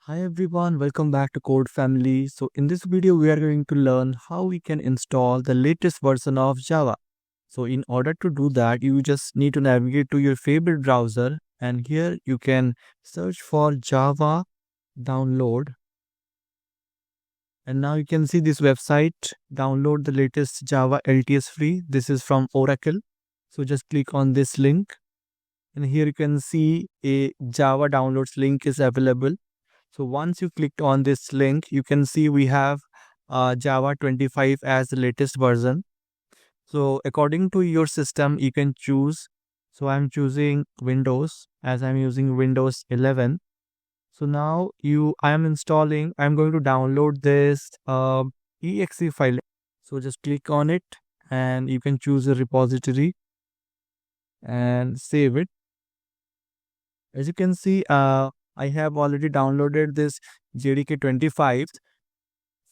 Hi everyone, welcome back to Code Family. So in this video, we are going to learn how we can install the latest version of Java. So in order to do that, you just need to navigate to your favorite browser, and here you can search for Java download. And now you can see this website, download the latest Java LTS free. This is from Oracle. So just click on this link, and here you can see a Java downloads link is available. So once you clicked on this link, you can see we have Java 25 as the latest version. So according to your system, you can choose. So I'm choosing Windows as I'm using Windows 11. So now I'm going to download this exe file. So just click on it and you can choose a repository and save it. As you can see, I have already downloaded this JDK 25.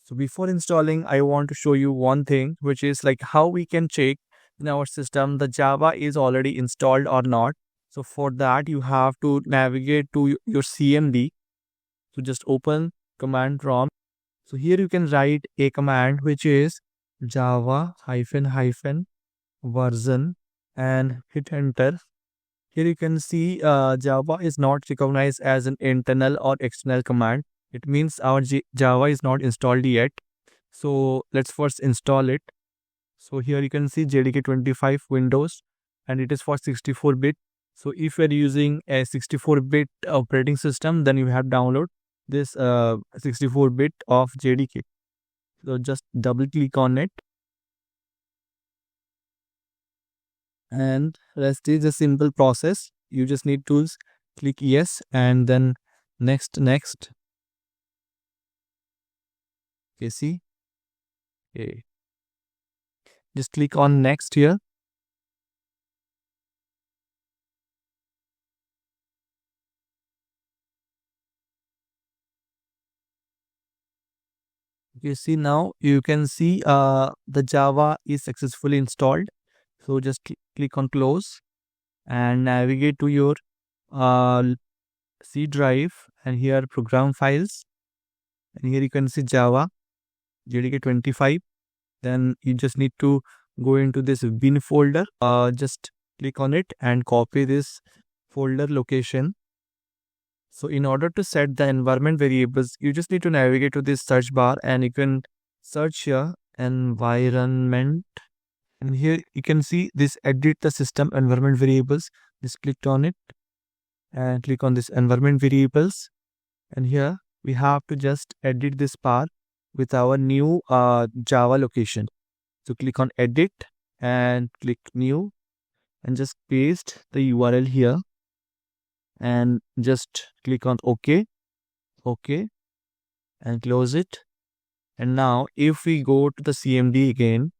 So before installing, I want to show you one thing, which is like how we can check in our system the Java is already installed or not. So for that, you have to navigate to your CMD. So just open command prompt. So here you can write a command which is Java version and hit enter. Here you can see Java is not recognized as an internal or external command. It means our Java is not installed yet. So let's first install it. So here you can see JDK 25 Windows and it is for 64-bit. So if you're using a 64-bit operating system, then you have download this 64-bit of JDK. So just double click on it. And rest is a simple process. You just need to click yes and then next. Okay, see? Okay. Just click on next here. You see now you can see the Java is successfully installed. So just click on close and navigate to your C drive, and here program files, and here you can see Java JDK 25. Then you just need to go into this bin folder. Just click on it and copy this folder location. So in order to set the environment variables, you just need to navigate to this search bar and you can search here environment. And here you can see this edit the system environment variables. Just click on it and click on this environment variables. And here we have to just edit this part with our new Java location. So click on edit and click new and just paste the URL here and just click on OK and close it. And now if we go to the CMD again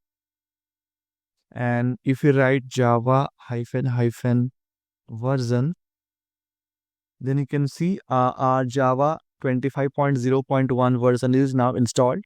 and if we write Java version, then you can see our Java 25.0.1 version is now installed.